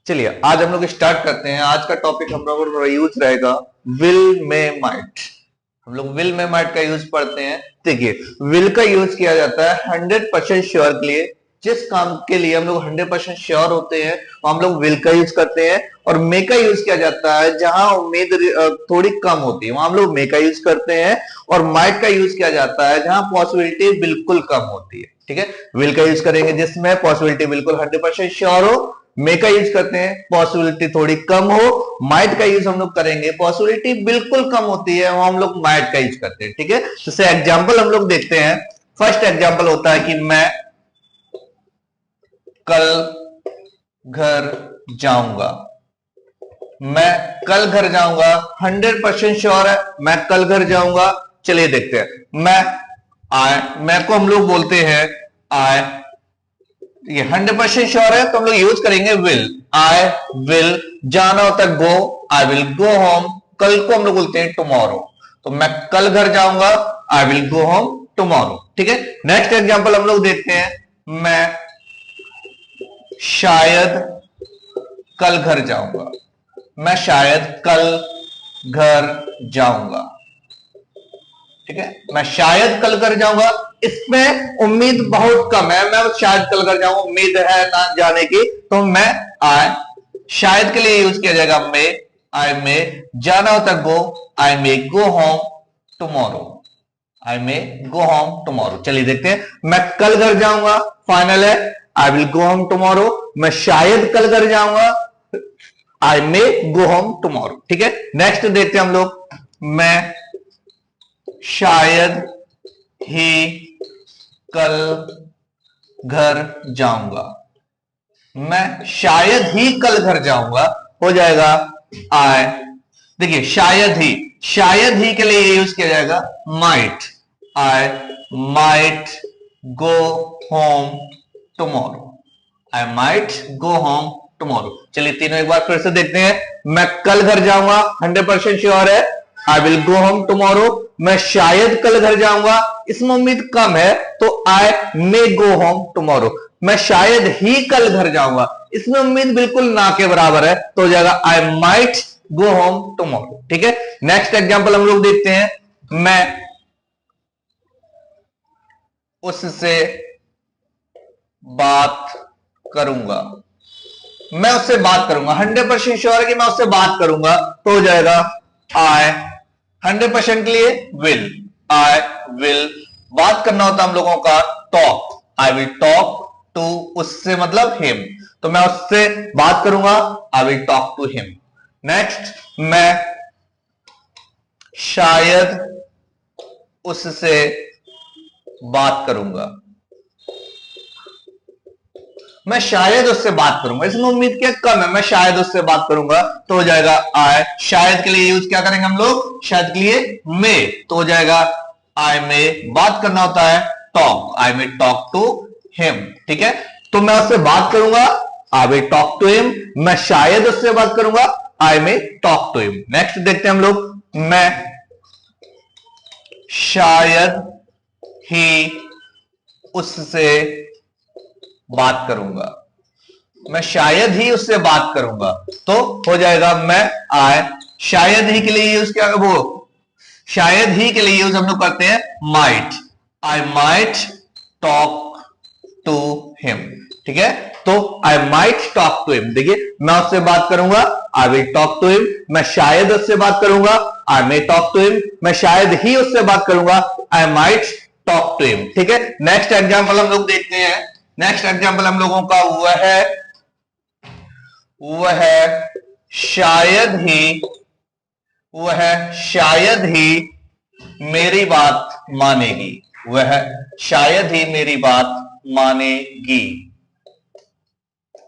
चलिए आज हम लोग स्टार्ट करते हैं। आज का टॉपिक हम लोगों का यूज रहेगा विल में माइट। हम लोग विल में माइट का यूज पढ़ते हैं। देखिए विल का यूज किया जाता है 100% श्योर के लिए। जिस काम के लिए हम लोग 100% श्योर होते हैं हम लोग विल का यूज करते हैं। और मे का यूज किया जाता है जहां उम्मीद थोड़ी कम होती है, वहां हम लोग मे का यूज करते हैं। और माइट का यूज किया जाता है जहां पॉसिबिलिटी बिल्कुल कम होती है। ठीक है, विल का यूज करेंगे जिसमें पॉसिबिलिटी बिल्कुल 100% श्योर हो। मे का यूज करते हैं पॉसिबिलिटी थोड़ी कम हो। माइट का यूज हम लोग करेंगे पॉसिबिलिटी बिल्कुल कम होती है, वहां हम लोग माइट का यूज करते हैं। ठीक है, जैसे एग्जांपल हम लोग देखते हैं। फर्स्ट एग्जांपल होता है कि मैं कल घर जाऊंगा। मैं कल घर जाऊंगा 100% श्योर है, मैं कल घर जाऊंगा। चलिए देखते हैं। मैं को हम लोग बोलते हैं आई। ये 100% श्योर है तो हम लोग यूज करेंगे विल। आई विल, जाना होता है गो, आई विल गो होम। कल को हम लोग बोलते हैं टुमारो। तो मैं कल घर जाऊंगा, I will go home tomorrow. ठीक है, नेक्स्ट एग्जांपल हम लोग देखते हैं। मैं शायद कल घर जाऊंगा। मैं शायद कल घर जाऊंगा। ठीक है, मैं शायद कल घर जाऊंगा। इसमें उम्मीद बहुत कम है, मैं शायद कल घर जाऊंगा, उम्मीद है ना जाने की, तो मैं आई शायद के लिए यूज किया जाएगा मे। आई मे, जाना होता है गो, आई मे गो होम टुमारो। आई मे गो होम टुमारो। चलिए देखते हैं। मैं कल घर जाऊंगा, फाइनल है, I will go home tomorrow. मैं शायद कल घर जाऊंगा, आई मे गो होम टुमारो। ठीक है, नेक्स्ट देखते हैं हम लोग। मैं शायद ही कल घर जाऊंगा। मैं शायद ही कल घर जाऊंगा हो जाएगा आई। देखिए शायद ही के लिए यूज किया जाएगा might. I might go home tomorrow. I might go home tomorrow. चलिए तीनों एक बार फिर से देखते हैं। मैं कल घर जाऊंगा 100% श्योर है, I will go home tomorrow. मैं शायद कल घर जाऊंगा, इसमें उम्मीद कम है, तो आई मे गो होम टुमारो। मैं शायद ही कल घर जाऊंगा, इसमें उम्मीद बिल्कुल ना के बराबर है, तो हो जाएगा I might go home tomorrow. ठीक है, नेक्स्ट एग्जांपल हम लोग देखते हैं। मैं उससे बात करूंगा। मैं उससे बात करूंगा, 100% श्योर है कि मैं उससे बात करूंगा, तो हो जाएगा आई 100% के लिए विल। आई विल, बात करना होता हम लोगों का talk. I will talk to, उससे मतलब हिम, तो मैं उससे बात करूंगा, I will talk to him. Next, मैं शायद उससे बात करूंगा। मैं शायद उससे बात करूंगा, इसमें उम्मीद क्या कम है, मैं शायद उससे बात करूंगा, तो हो जाएगा आई। शायद के लिए यूज क्या करेंगे हम लोग, शायद के लिए मे, तो हो जाएगा आई मे। बात करना होता है talk, I may talk to him. ठीक है, तो मैं उससे बात करूंगा, I will talk to him. मैं शायद उससे बात करूंगा, I may talk to him. Next देखते हैं हम लोग। मैं शायद ही उससे बात करूंगा। मैं शायद ही उससे बात करूंगा, तो हो जाएगा मैं आई। शायद ही के लिए यूज क्या, वो शायद ही के लिए यूज हम लोग करते हैं might. I might talk to him. ठीक है, तो I might talk to him. देखिए मैं उससे बात करूंगा, I will talk to him. मैं शायद उससे बात करूंगा, I may talk to him. मैं शायद ही उससे बात करूंगा, I might talk to him. ठीक है, नेक्स्ट एग्जाम्पल हम लोग देखते हैं। नेक्स्ट एग्जाम्पल हम लोगों का वह शायद ही मेरी बात मानेगी। वह शायद ही मेरी बात मानेगी।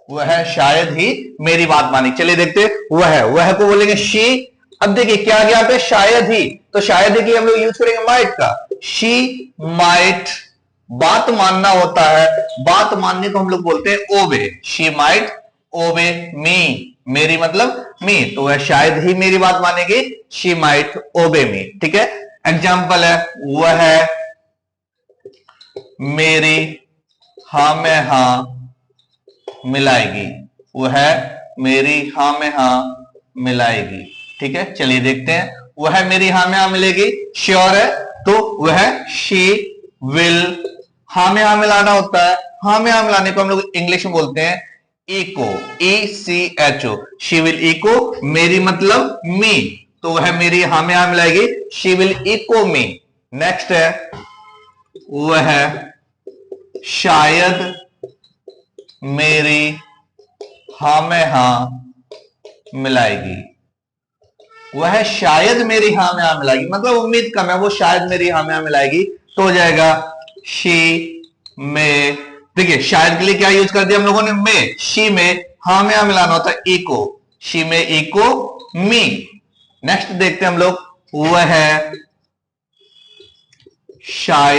वह शायद ही मेरी बात मानेगी। चलिए देखते हैं। वह को बोलेंगे शी। अब देखिए क्या गया पे शायद ही, तो शायद ही की हम लोग यूज करेंगे माइट का। शी माइट, बात मानना होता है, बात मानने को हम लोग बोलते हैं ओबे। शी माइट ओबे मी, मेरी मतलब मी, तो वह शायद ही मेरी बात मानेगी, शी माइट ओबे मी। ठीक है, एग्जाम्पल है वह मेरी हां में हां मिलाएगी। वह मेरी हां में हां मिलाएगी। ठीक है, चलिए देखते हैं। वह मेरी हां में हां मिलेगी, श्योर है, तो वह शी विल, हां में हां मिलाना होता है, हां में हां मिलाने को हम लोग इंग्लिश में बोलते हैं eco, ECHO, she will eco, मेरी मतलब मी, तो वह मेरी हां में हां मिलाएगी, she will eco me. Next है, वह शायद मेरी हां में हां मिलाएगी, वह शायद मेरी हां में हां मिलाएगी, मतलब उम्मीद कम है, वो शायद मेरी हां में हां मिलाएगी, तो हो जाएगा शी में। देखिए शायद के लिए क्या यूज कर दिया हम लोगों ने, में, शी में हां में हां मिलाना होता है इको, शी में इको मी। नेक्स्ट देखते हैं हम लोग, वह शायद